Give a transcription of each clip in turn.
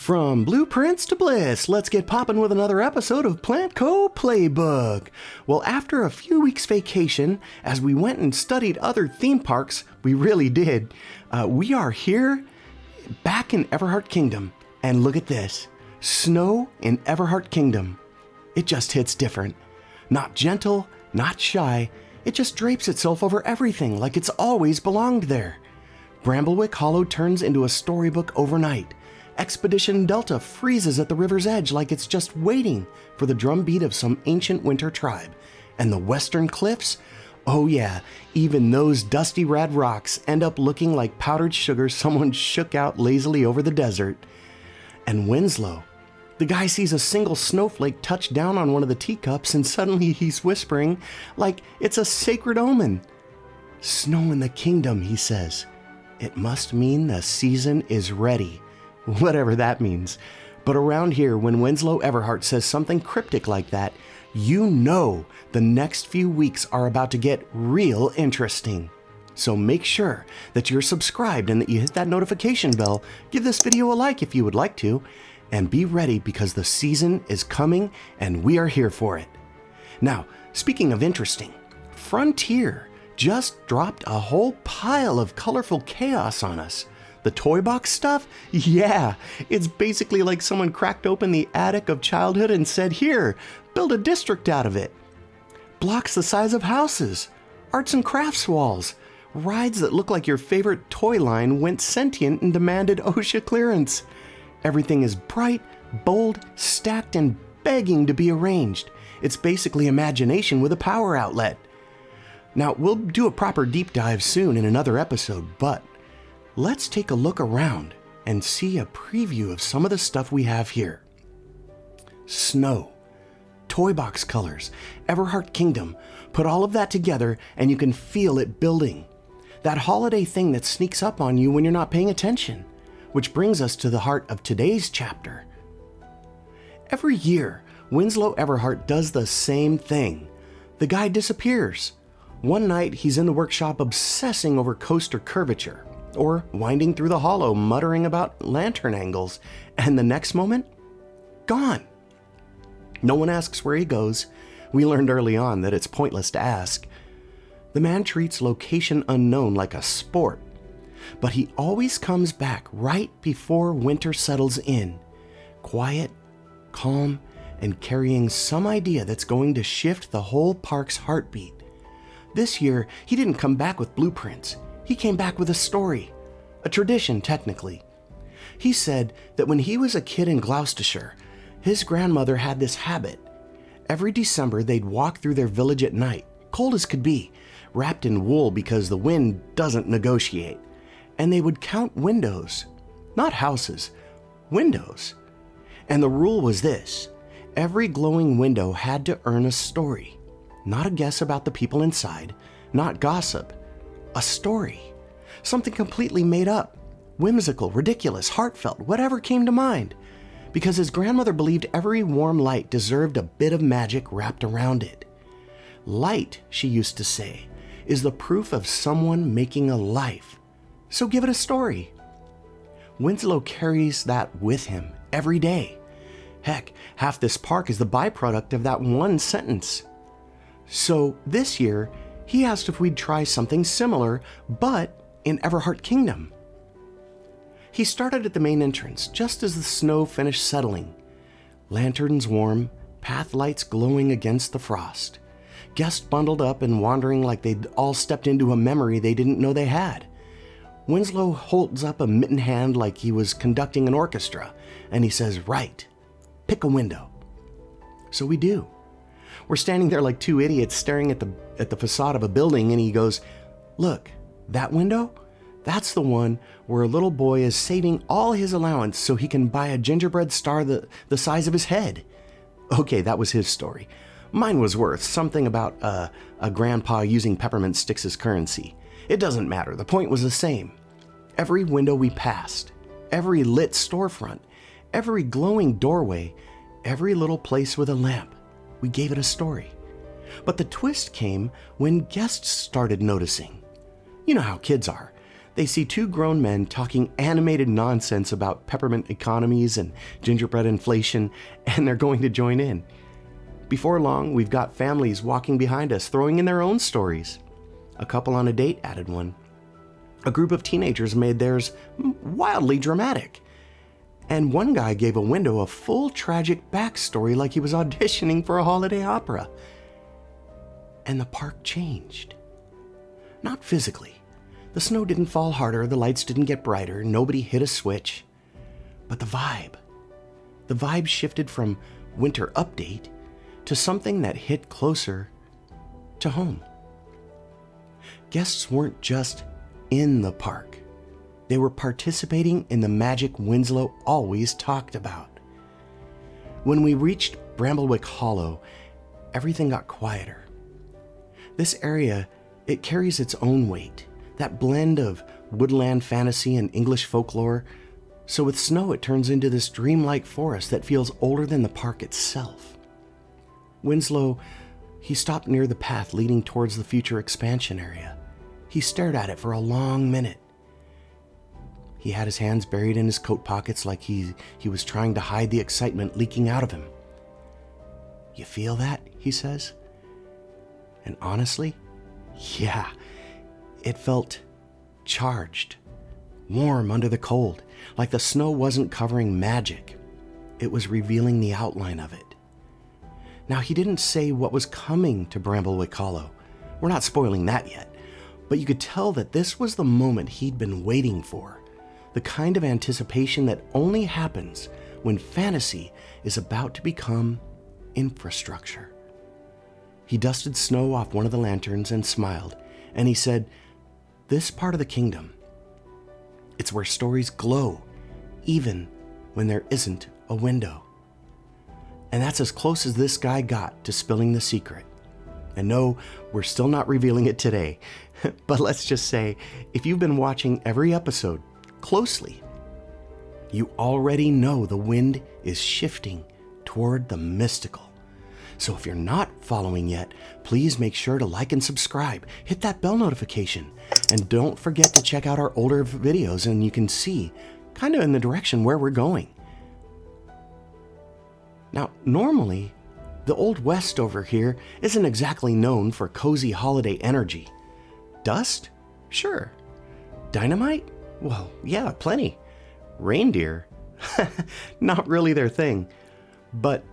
From blueprints to bliss, let's get poppin' with another episode of Plant Co. Playbook. Well, after a few weeks vacation, as we went and studied other theme parks, we really did, we are here back in Everheart Kingdom. And look at this, snow in Everheart Kingdom. It just hits different. Not gentle, not shy, it just drapes itself over everything like it's always belonged there. Bramblewick Hollow turns into a storybook overnight. Expedition Delta freezes at the river's edge like it's just waiting for the drumbeat of some ancient winter tribe. And the western cliffs? Oh yeah, even those dusty red rocks end up looking like powdered sugar someone shook out lazily over the desert. And Winslow, the guy sees a single snowflake touch down on one of the teacups and suddenly he's whispering like it's a sacred omen. Snow in the kingdom, he says. It must mean the season is ready. Whatever that means. But around here, when Winslow Everheart says something cryptic like that, you know the next few weeks are about to get real interesting. So make sure that you're subscribed and that you hit that notification bell. Give this video a like if you would like to. And be ready because the season is coming and we are here for it. Now, speaking of interesting, Frontier just dropped a whole pile of colorful chaos on us. The Toybox stuff? Yeah, it's basically like someone cracked open the attic of childhood and said, here, build a district out of it. Blocks the size of houses, arts and crafts walls, rides that look like your favorite toy line went sentient and demanded OSHA clearance. Everything is bright, bold, stacked, and begging to be arranged. It's basically imagination with a power outlet. Now, we'll do a proper deep dive soon in another episode, but let's take a look around and see a preview of some of the stuff we have here. Snow, Toybox colors, Everheart Kingdom. Put all of that together and you can feel it building. That holiday thing that sneaks up on you when you're not paying attention. Which brings us to the heart of today's chapter. Every year, Winslow Everheart does the same thing. The guy disappears. One night, he's in the workshop obsessing over coaster curvature, or winding through the hollow muttering about lantern angles, and the next moment, gone. No one asks where he goes. We learned early on that it's pointless to ask. The man treats location unknown like a sport. But he always comes back right before winter settles in, quiet, calm, and carrying some idea that's going to shift the whole park's heartbeat. This year, he didn't come back with blueprints. He came back with a story, a tradition technically. He said that when he was a kid in Gloucestershire, his grandmother had this habit. Every December, they'd walk through their village at night, cold as could be, wrapped in wool because the wind doesn't negotiate. And they would count windows, not houses, windows. And the rule was this: every glowing window had to earn a story, not a guess about the people inside, not gossip, a story, something completely made up, whimsical, ridiculous, heartfelt, whatever came to mind, because his grandmother believed every warm light deserved a bit of magic wrapped around it. Light, she used to say, is the proof of someone making a life. So give it a story. Winslow carries that with him every day. Heck, half this park is the byproduct of that one sentence. So this year, he asked if we'd try something similar, but in Everheart Kingdom. He started at the main entrance just as the snow finished settling. Lanterns warm, path lights glowing against the frost. Guests bundled up and wandering like they'd all stepped into a memory they didn't know they had. Winslow holds up a mittened hand like he was conducting an orchestra, and he says, right, pick a window. So we do. We're standing there like two idiots staring at the facade of a building, and he goes, look, that window? That's the one where a little boy is saving all his allowance so he can buy a gingerbread star the size of his head. Okay, that was his story. Mine was worth something about a grandpa using peppermint sticks as currency. It doesn't matter, the point was the same. Every window we passed, every lit storefront, every glowing doorway, every little place with a lamp, we gave it a story. But the twist came when guests started noticing. You know how kids are. They see two grown men talking animated nonsense about peppermint economies and gingerbread inflation, and they're going to join in. Before long, we've got families walking behind us, throwing in their own stories. A couple on a date added one. A group of teenagers made theirs wildly dramatic. And one guy gave a window a full tragic backstory like he was auditioning for a holiday opera. And the park changed. Not physically. The snow didn't fall harder, the lights didn't get brighter, nobody hit a switch. But the vibe shifted from winter update to something that hit closer to home. Guests weren't just in the park. They were participating in the magic Winslow always talked about. When we reached Bramblewick Hollow, everything got quieter. This area, it carries its own weight, that blend of woodland fantasy and English folklore. So with snow, it turns into this dreamlike forest that feels older than the park itself. Winslow, he stopped near the path leading towards the future expansion area. He stared at it for a long minute. He had his hands buried in his coat pockets like he was trying to hide the excitement leaking out of him. "You feel that?" he says. And honestly, yeah, it felt charged, warm under the cold, like the snow wasn't covering magic. It was revealing the outline of it. Now, he didn't say what was coming to Bramblewick Hollow. We're not spoiling that yet. But you could tell that this was the moment he'd been waiting for, the kind of anticipation that only happens when fantasy is about to become infrastructure. He dusted snow off one of the lanterns and smiled, and he said, "This part of the kingdom, it's where stories glow, even when there isn't a window." And that's as close as this guy got to spilling the secret. And no, we're still not revealing it today. But let's just say, if you've been watching every episode closely, you already know the wind is shifting toward the mystical. So if you're not following yet, please make sure to like and subscribe. Hit that bell notification. And don't forget to check out our older videos, and you can see kind of in the direction where we're going. Now, normally, the Old West over here isn't exactly known for cozy holiday energy. Dust? Sure. Dynamite? Well, yeah, plenty. Reindeer? Not really their thing. But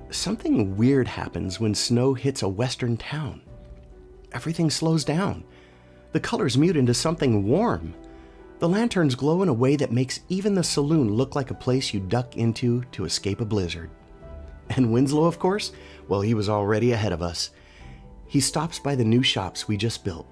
something weird happens when snow hits a western town. Everything slows down. The colors mute into something warm. The lanterns glow in a way that makes even the saloon look like a place you duck into to escape a blizzard. And Winslow, of course, well, he was already ahead of us. He stops by the new shops we just built.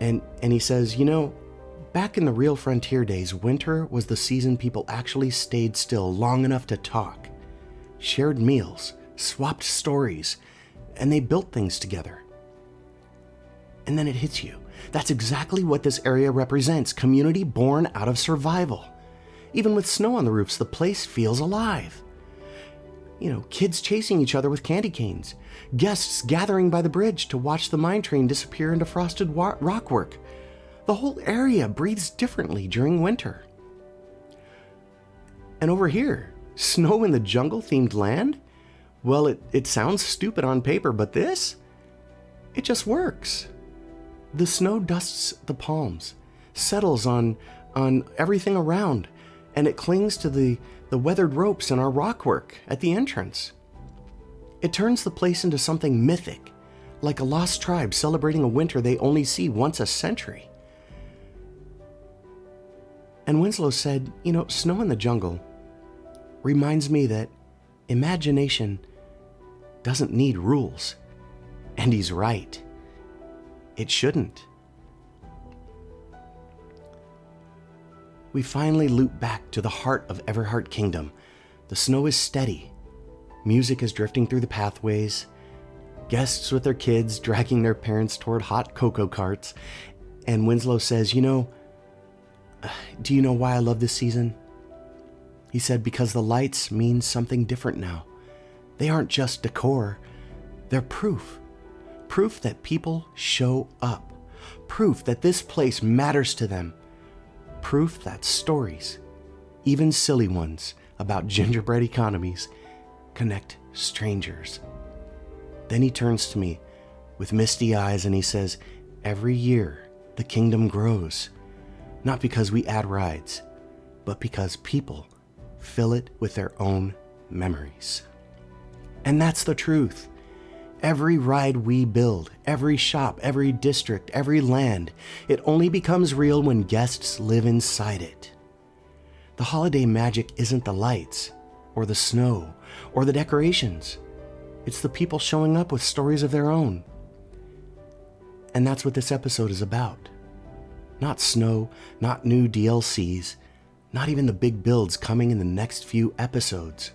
And he says, "You know, back in the real frontier days, winter was the season people actually stayed still long enough to talk, shared meals, swapped stories, and they built things together." And then it hits you. That's exactly what this area represents, community born out of survival. Even with snow on the roofs, the place feels alive. You know, kids chasing each other with candy canes, guests gathering by the bridge to watch the mine train disappear into frosted rockwork. The whole area breathes differently during winter. And over here, snow in the jungle themed land? Well, it sounds stupid on paper, but this? It just works. The snow dusts the palms, settles on everything around, and it clings to the weathered ropes in our rockwork at the entrance. It turns the place into something mythic, like a lost tribe celebrating a winter they only see once a century. And Winslow said, "You know, snow in the jungle reminds me that imagination doesn't need rules." And he's right. It shouldn't. We finally loop back to the heart of Everheart Kingdom. The snow is steady. Music is drifting through the pathways. Guests with their kids dragging their parents toward hot cocoa carts. And Winslow says, "You know, do you know why I love this season?" He said, "Because the lights mean something different now. They aren't just decor. They're proof. Proof that people show up. Proof that this place matters to them. Proof that stories, even silly ones about gingerbread economies, connect strangers. Then he turns to me with misty eyes and he says, every year the kingdom grows, not because we add rides, but because people fill it with their own memories. And that's the truth. Every ride we build, every shop, every district, every land, it only becomes real when guests live inside it. The holiday magic isn't the lights, or the snow, or the decorations. It's the people showing up with stories of their own. And that's what this episode is about. Not snow, not new DLCs, not even the big builds coming in the next few episodes.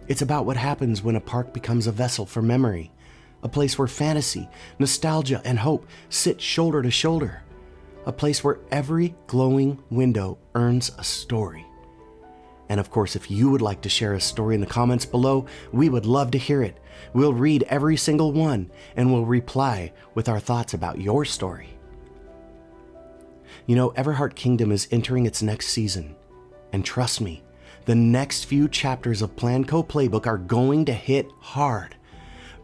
It's about what happens when a park becomes a vessel for memory, a place where fantasy, nostalgia, and hope sit shoulder to shoulder, a place where every glowing window earns a story. And of course, if you would like to share a story in the comments below, we would love to hear it. We'll read every single one, and we'll reply with our thoughts about your story. You know, Everheart Kingdom is entering its next season, and trust me, the next few chapters of Planco Playbook are going to hit hard.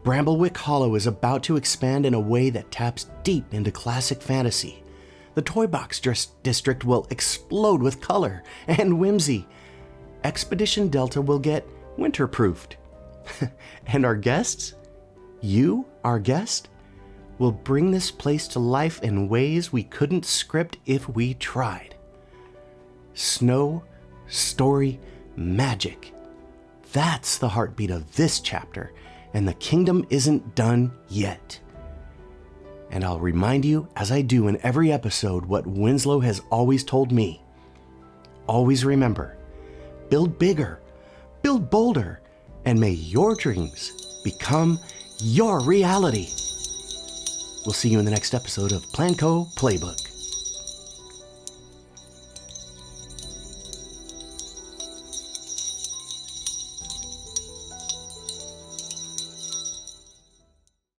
Bramblewick Hollow is about to expand in a way that taps deep into classic fantasy. The Toybox district will explode with color and whimsy. Expedition Delta will get winter-proofed. And our guests, you, our guest, will bring this place to life in ways we couldn't script if we tried. Snow, story, magic. That's the heartbeat of this chapter, and the kingdom isn't done yet. And I'll remind you, as I do in every episode, what Winslow has always told me. Always remember, build bigger, build bolder, and may your dreams become your reality. We'll see you in the next episode of Planco Playbook.